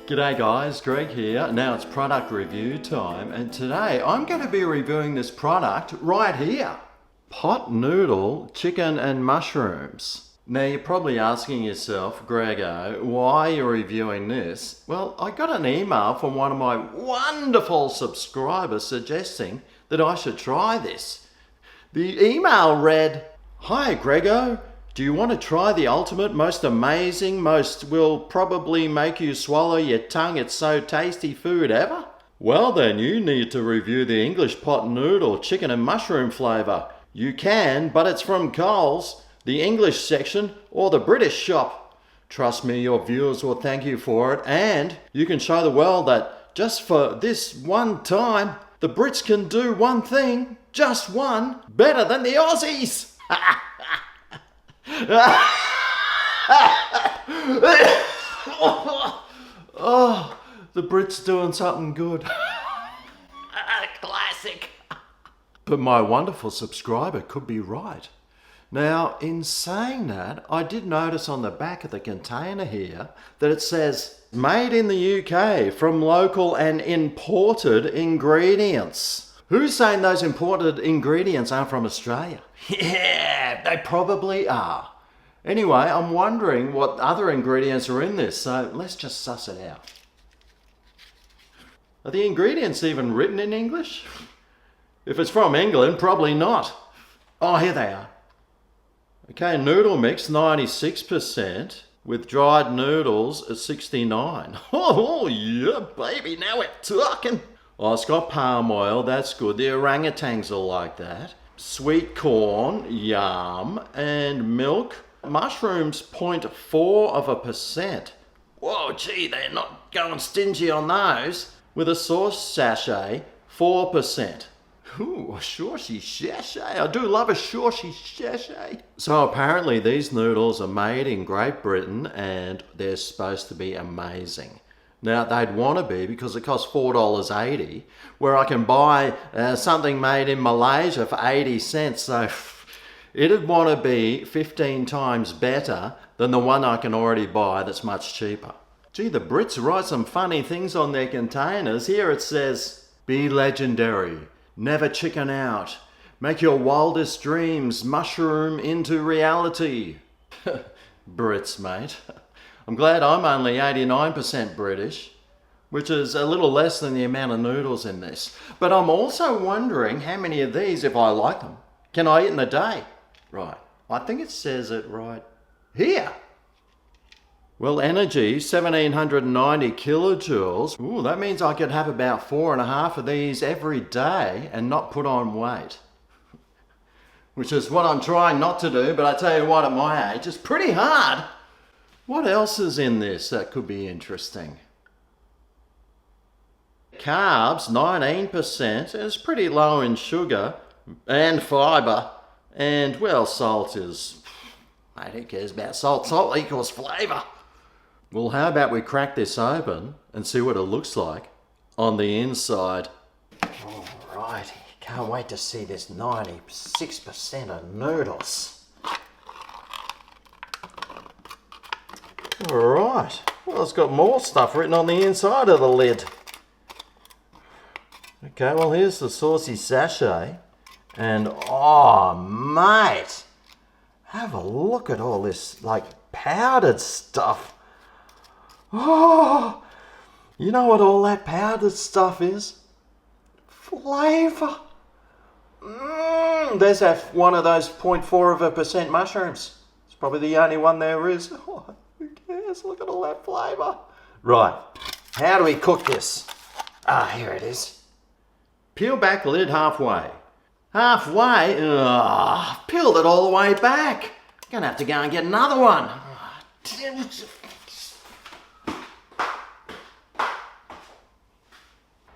G'day guys, Greg here. Now it's product review time, and today I'm going to be reviewing this product right here. Pot noodle chicken and mushrooms. Now you're probably asking yourself, Grego, why are you reviewing this? Well, I got an email from one of my wonderful subscribers suggesting that I should try this. The email read, "Hi Grego, do you want to try the ultimate, most amazing, most will probably make you swallow your tongue, it's so tasty food ever? Well then, you need to review the English pot noodle chicken and mushroom flavour. You can, but it's from Coles, the English section, or the British shop. Trust me, your viewers will thank you for it, and you can show the world that just for this one time, the Brits can do one thing, just one, better than the Aussies." Oh, the Brits doing something good. Classic. But my wonderful subscriber could be right. Now, in saying that, I did notice on the back of the container here that it says, "Made in the UK from local and imported ingredients." Who's saying those imported ingredients aren't from Australia? Yeah, they probably are. Anyway, I'm wondering what other ingredients are in this, so let's just suss it out. Are the ingredients even written in English? If it's from England, probably not. Oh, here they are. Okay, noodle mix 96%, with dried noodles at 69. Oh yeah, baby, now we're talking. Oh, it's got palm oil, that's good. The orangutans are like that. Sweet corn, yum, and milk. Mushrooms, 0.4%. Whoa, gee, they're not going stingy on those. With a sauce sachet, 4%. Ooh, a saucy sachet. I do love a saucy sachet. So apparently these noodles are made in Great Britain and they're supposed to be amazing. Now, they'd want to be because it costs $4.80, where I can buy something made in Malaysia for 80 cents. So it'd want to be 15 times better than the one I can already buy that's much cheaper. Gee, the Brits write some funny things on their containers. Here it says, "Be legendary, never chicken out, make your wildest dreams mushroom into reality." Brits, mate. I'm glad I'm only 89% British, which is a little less than the amount of noodles in this. But I'm also wondering how many of these, if I like them, can I eat in a day? Right, I think it says it right here. Well, energy, 1790 kilojoules. Ooh, that means I could have about 4.5 of these every day and not put on weight. Which is what I'm trying not to do, but I tell you what, at my age, it's pretty hard. What else is in this that could be interesting? Carbs, 19%. It's pretty low in sugar and fibre. And, well, salt is... mate, who cares about salt? Salt equals flavour. Well, how about we crack this open and see what it looks like on the inside. Alrighty, can't wait to see this 96% of noodles. Alright, well, it's got more stuff written on the inside of the lid. Okay, well, here's the saucy sachet. And, oh, mate, have a look at all this, like, powdered stuff. Oh, you know what all that powdered stuff is? Flavour. There's one of those 0.4% mushrooms. It's probably the only one there is. Oh, who cares? Look at all that flavour. Right, how do we cook this? Ah, here it is. Peel back lid halfway. Halfway? Peeled it all the way back. Gonna have to go and get another one.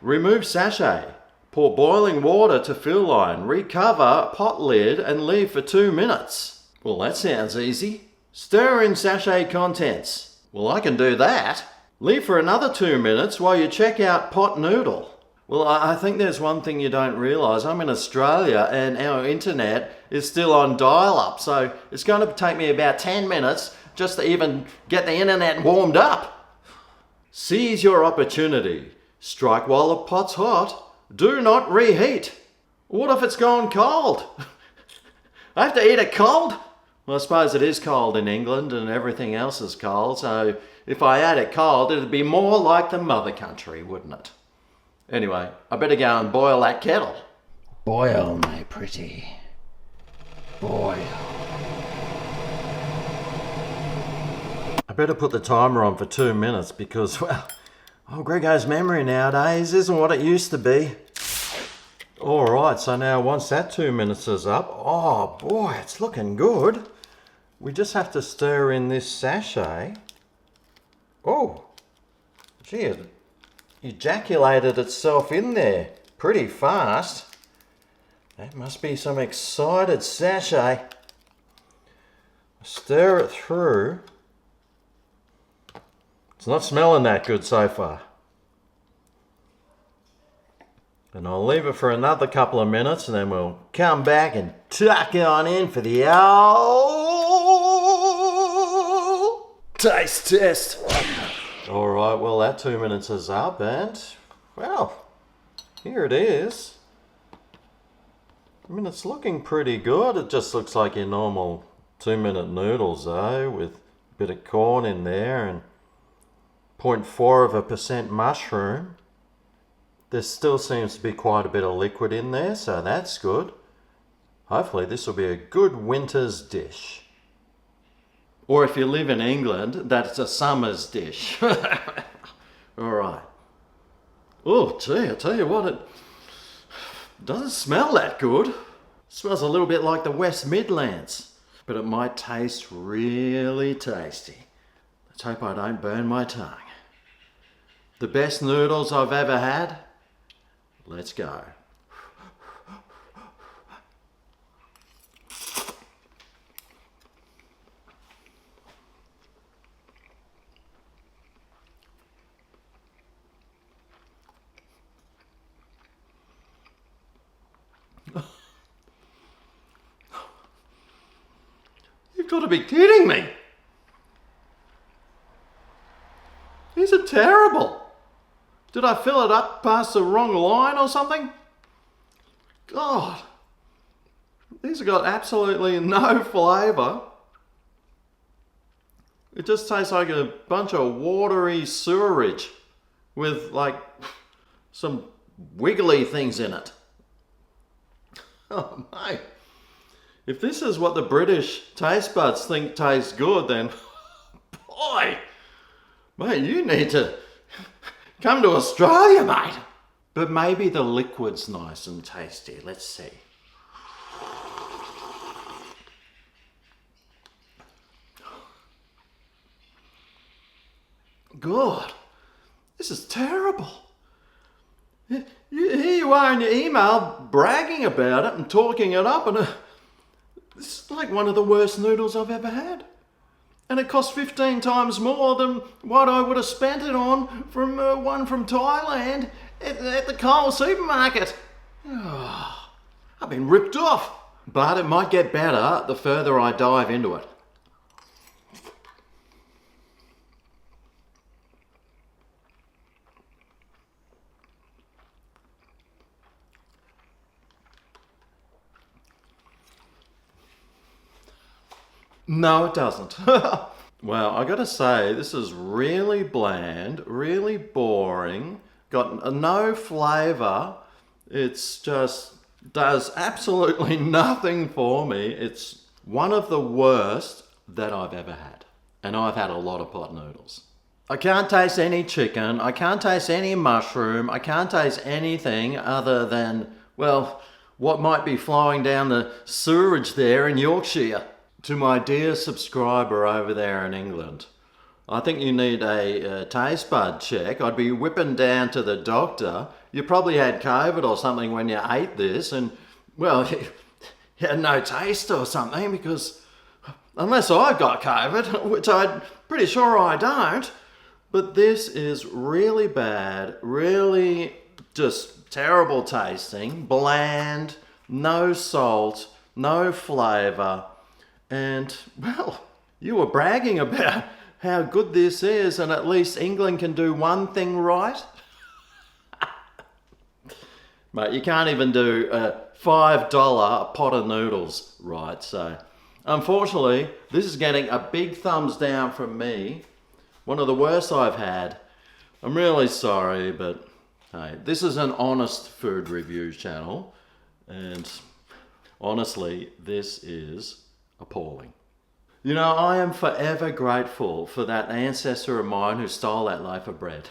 Remove sachet. Pour boiling water to fill line. Recover pot lid and leave for 2 minutes. Well, that sounds easy. Stir in sachet contents. Well, I can do that. Leave for another 2 minutes while you check out pot noodle. Well, I think there's one thing you don't realise. I'm in Australia and our internet is still on dial-up, so it's going to take me about 10 minutes just to even get the internet warmed up. Seize your opportunity. Strike while the pot's hot. Do not reheat. What if it's gone cold? I have to eat it cold? Well, I suppose it is cold in England and everything else is cold, so if I ate it cold, it'd be more like the mother country, wouldn't it? Anyway, I better go and boil that kettle. Boil, my pretty. Boil. I better put the timer on for 2 minutes because, well, Grego's memory nowadays isn't what it used to be. Alright, so now once that 2 minutes is up, oh boy, it's looking good. We just have to stir in this sachet. Oh, gee, it ejaculated itself in there pretty fast. That must be some excited sachet. Stir it through. It's not smelling that good so far. And I'll leave it for another couple of minutes and then we'll come back and tuck it on in for the old taste test. Alright, well that 2 minutes is up and, well, here it is. I mean, it's looking pretty good. It just looks like your normal 2-minute noodles though, with a bit of corn in there and 0.4% mushroom. There still seems to be quite a bit of liquid in there, so that's good. Hopefully this will be a good winter's dish. Or if you live in England, that's a summer's dish. Alright. Oh gee, I tell you what, it doesn't smell that good. It smells a little bit like the West Midlands. But it might taste really tasty. Let's hope I don't burn my tongue. The best noodles I've ever had? Let's go. You've got to be kidding me! These are terrible! Did I fill it up past the wrong line or something? God, these have got absolutely no flavour. It just tastes like a bunch of watery sewerage with like some wiggly things in it. Oh mate, if this is what the British taste buds think tastes good, then boy, mate, you need to come to Australia, mate. But maybe the liquid's nice and tasty. Let's see. God, this is terrible. Here you are in your email bragging about it and talking it up, and it's like one of the worst noodles I've ever had. And it cost 15 times more than what I would have spent it on from one from Thailand at the Coles supermarket. Oh, I've been ripped off. But it might get better the further I dive into it. No, it doesn't. Well, I gotta say, this is really bland, really boring, got no flavour. It's just does absolutely nothing for me. It's one of the worst that I've ever had. And I've had a lot of pot noodles. I can't taste any chicken, I can't taste any mushroom, I can't taste anything other than, well, what might be flowing down the sewerage there in Yorkshire. To my dear subscriber over there in England, I think you need a taste bud check. I'd be whipping down to the doctor. You probably had COVID or something when you ate this and, well, you had no taste or something because, unless I've got COVID, which I'm pretty sure I don't, but this is really bad, really just terrible tasting, bland, no salt, no flavour. And, well, you were bragging about how good this is, and at least England can do one thing right. Mate, you can't even do a $5 pot of noodles right, so unfortunately, this is getting a big thumbs down from me. One of the worst I've had. I'm really sorry, but hey, this is an honest food review channel, and honestly, this is appalling. You know, I am forever grateful for that ancestor of mine who stole that loaf of bread.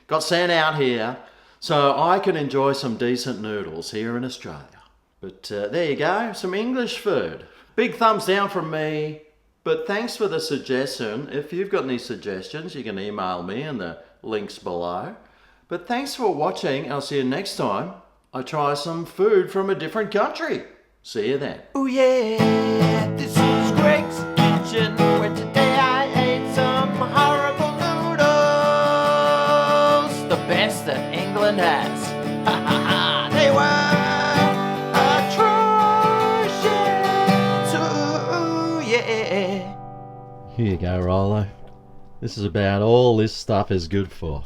Got sent out here so I can enjoy some decent noodles here in Australia. But there you go, some English food. Big thumbs down from me, but thanks for the suggestion. If you've got any suggestions, you can email me in the links below. But thanks for watching. I'll see you next time I try some food from a different country. See you then. Oh yeah, this is Greg's Kitchen, where today I ate some horrible noodles. The best that England has. Ha ha ha, they were atrocious. Ooh yeah. Here you go, Rolo. This is about all this stuff is good for.